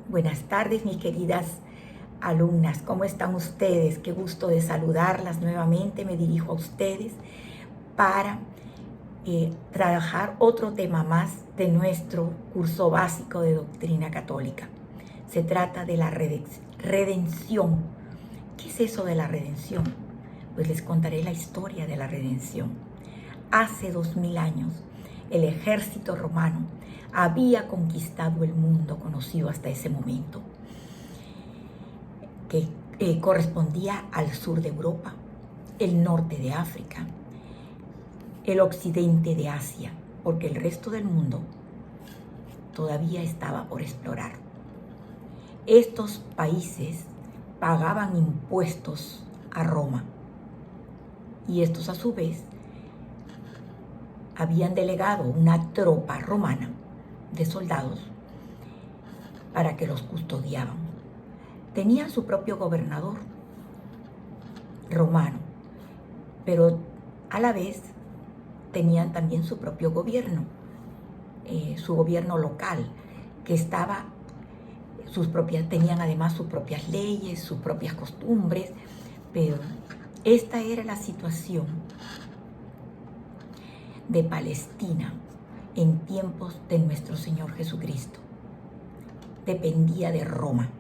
Buenas tardes, mis queridas alumnas. ¿Cómo están ustedes? Qué gusto de saludarlas nuevamente. Me dirijo a ustedes para trabajar otro tema más de nuestro curso básico de doctrina católica. Se trata de la redención. ¿Qué es eso de la redención? Pues les contaré la historia de la redención. Hace 2000 años, el ejército romano había conquistado el mundo conocido hasta ese momento, que correspondía al sur de Europa, el norte de África, el occidente de Asia, porque el resto del mundo todavía estaba por explorar. Estos países pagaban impuestos a Roma y estos a su vez habían delegado una tropa romana de soldados para que los custodiaban. Tenían su propio gobernador romano, pero a la vez tenían también su propio gobierno, su gobierno local, que tenían además sus propias leyes, sus propias costumbres, pero esta era la situación de Palestina en tiempos de nuestro Señor Jesucristo. Dependía de Roma.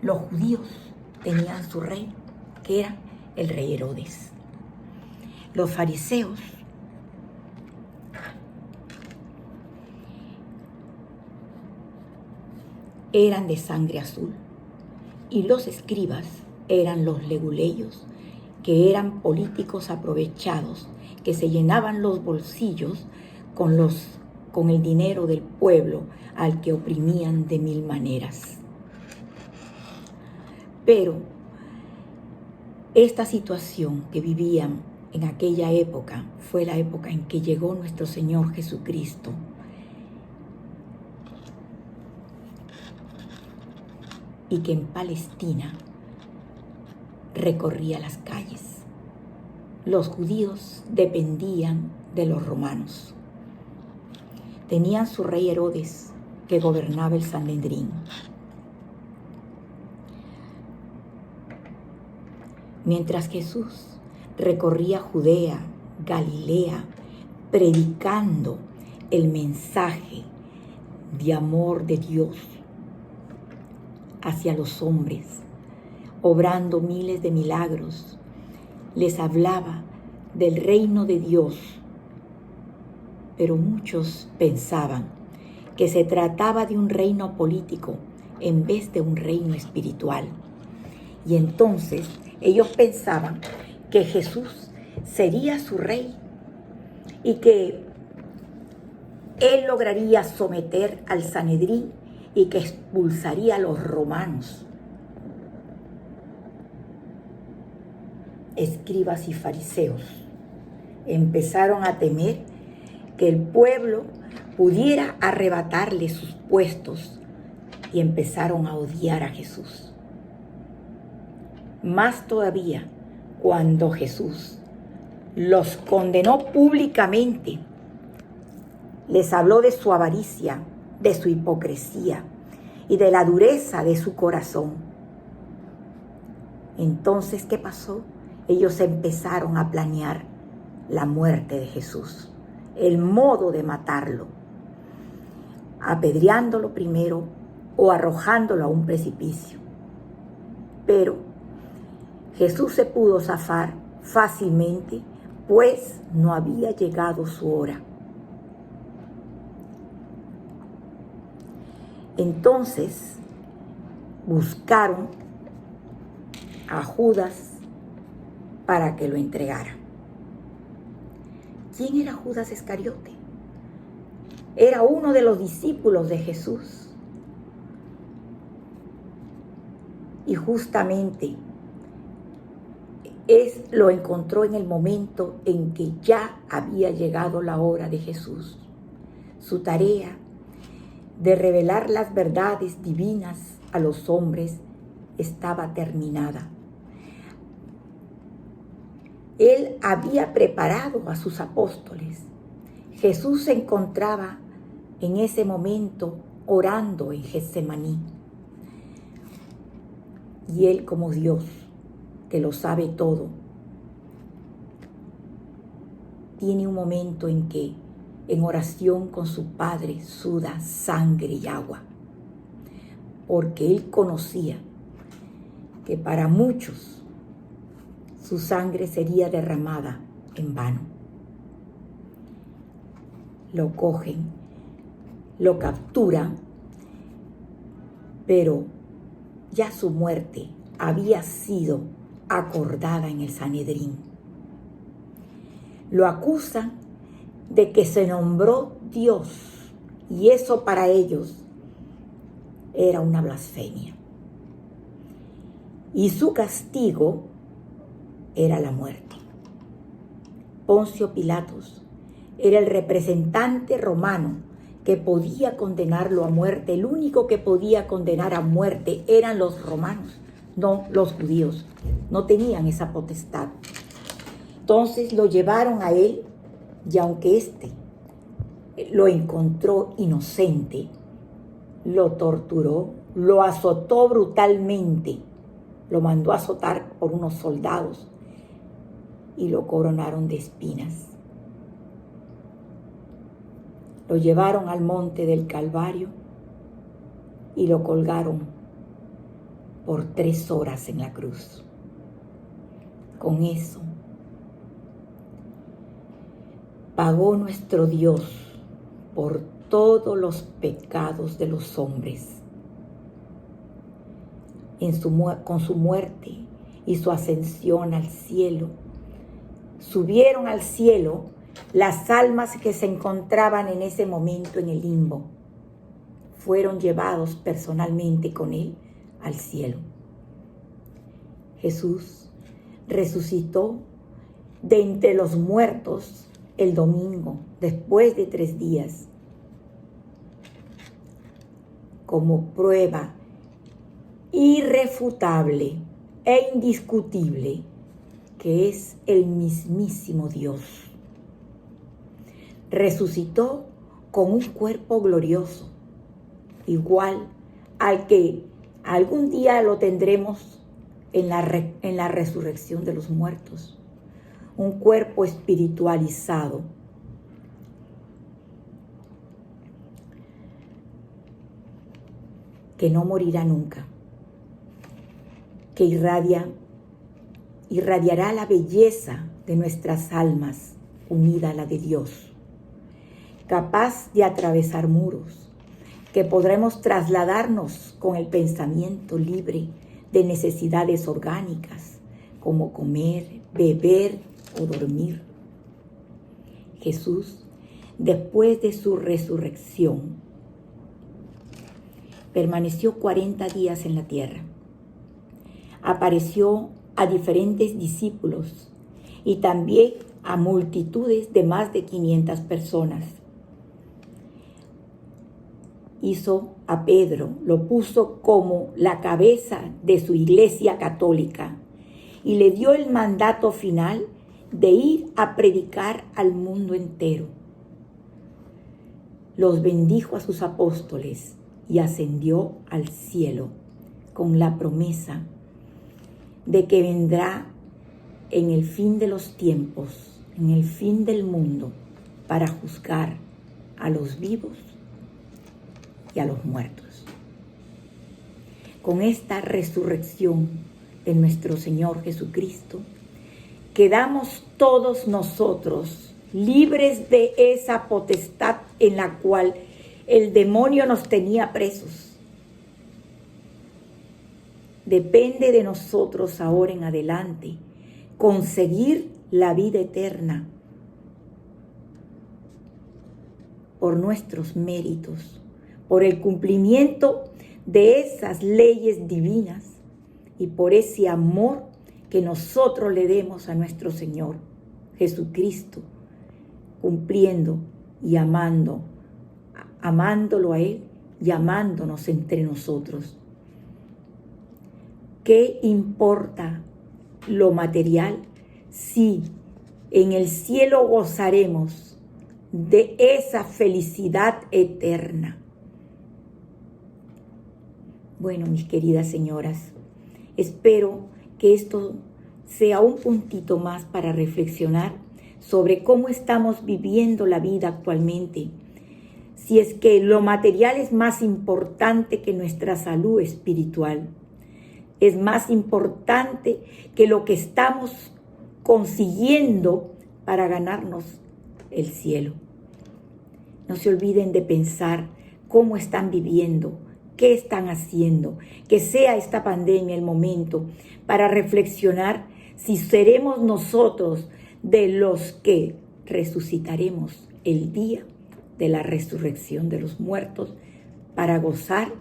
Los judíos tenían su rey, que era el rey Herodes. Los fariseos eran de sangre azul y los escribas eran los leguleyos, que eran políticos aprovechados, que se llenaban los bolsillos con el dinero del pueblo al que oprimían de mil maneras. Pero esta situación que vivían en aquella época fue la época en que llegó nuestro Señor Jesucristo y que en Palestina recorría las calles. Los judíos dependían de los romanos. Tenían su rey Herodes, que gobernaba el Sanedrín. Mientras Jesús recorría Judea, Galilea, predicando el mensaje de amor de Dios hacia los hombres, obrando miles de milagros, les hablaba del reino de Dios, pero muchos pensaban que se trataba de un reino político en vez de un reino espiritual. Y entonces ellos pensaban que Jesús sería su rey y que él lograría someter al Sanedrín y que expulsaría a los romanos. Escribas y fariseos empezaron a temer que el pueblo pudiera arrebatarle sus puestos y empezaron a odiar a Jesús. Más todavía cuando Jesús los condenó públicamente, les habló de su avaricia, de su hipocresía y de la dureza de su corazón. Entonces, ¿qué pasó? Ellos empezaron a planear la muerte de Jesús, el modo de matarlo, apedreándolo primero o arrojándolo a un precipicio. Pero Jesús se pudo zafar fácilmente, pues no había llegado su hora. Entonces buscaron a Judas para que lo entregara. ¿Quién era Judas Iscariote? Era uno de los discípulos de Jesús. Y justamente lo encontró en el momento en que ya había llegado la hora de Jesús. Su tarea de revelar las verdades divinas a los hombres estaba terminada. Él había preparado a sus apóstoles. Jesús se encontraba en ese momento orando en Getsemaní. Y Él, como Dios, que lo sabe todo, tiene un momento en que, en oración con su Padre, suda sangre y agua, porque Él conocía que para muchos su sangre sería derramada en vano. Lo cogen, lo capturan, pero ya su muerte había sido acordada en el Sanedrín. Lo acusan de que se nombró Dios, y eso para ellos era una blasfemia. Y su castigo era la muerte. Poncio Pilatos era el representante romano que podía condenarlo a muerte. El único que podía condenar a muerte eran los romanos, no los judíos. No tenían esa potestad. Entonces lo llevaron a él, y aunque éste lo encontró inocente, lo torturó, lo azotó brutalmente, lo mandó a azotar por unos soldados y lo coronaron de espinas. Lo llevaron al monte del Calvario y lo colgaron por 3 horas en la cruz. Con eso pagó nuestro Dios por todos los pecados de los hombres. Con su muerte y su ascensión al cielo, subieron al cielo las almas que se encontraban en ese momento en el limbo. Fueron llevados personalmente con él al cielo. Jesús resucitó de entre los muertos el domingo, después de 3 días, como prueba irrefutable e indiscutible que es el mismísimo Dios. Resucitó con un cuerpo glorioso, igual al que algún día lo tendremos en la resurrección de los muertos. Un cuerpo espiritualizado, que no morirá nunca, que irradiará la belleza de nuestras almas unida a la de Dios, capaz de atravesar muros, que podremos trasladarnos con el pensamiento libre de necesidades orgánicas, como comer, beber o dormir. Jesús, después de su resurrección, permaneció 40 días en la tierra. Apareció a diferentes discípulos y también a multitudes de más de 500 personas. Hizo a Pedro, lo puso como la cabeza de su iglesia católica y le dio el mandato final de ir a predicar al mundo entero. Los bendijo a sus apóstoles y ascendió al cielo con la promesa de que vendrá en el fin de los tiempos, en el fin del mundo, para juzgar a los vivos y a los muertos. Con esta resurrección de nuestro Señor Jesucristo, quedamos todos nosotros libres de esa potestad en la cual el demonio nos tenía presos. Depende de nosotros ahora en adelante conseguir la vida eterna por nuestros méritos, por el cumplimiento de esas leyes divinas y por ese amor que nosotros le demos a nuestro Señor Jesucristo, cumpliendo y amándolo a Él y amándonos entre nosotros. ¿Qué importa lo material si en el cielo gozaremos de esa felicidad eterna? Bueno, mis queridas señoras, espero que esto sea un puntito más para reflexionar sobre cómo estamos viviendo la vida actualmente. Si es que lo material es más importante que nuestra salud espiritual, es más importante que lo que estamos consiguiendo para ganarnos el cielo. No se olviden de pensar cómo están viviendo, qué están haciendo, que sea esta pandemia el momento para reflexionar si seremos nosotros de los que resucitaremos el día de la resurrección de los muertos para gozar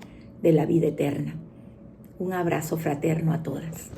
de la vida eterna. Un abrazo fraterno a todas.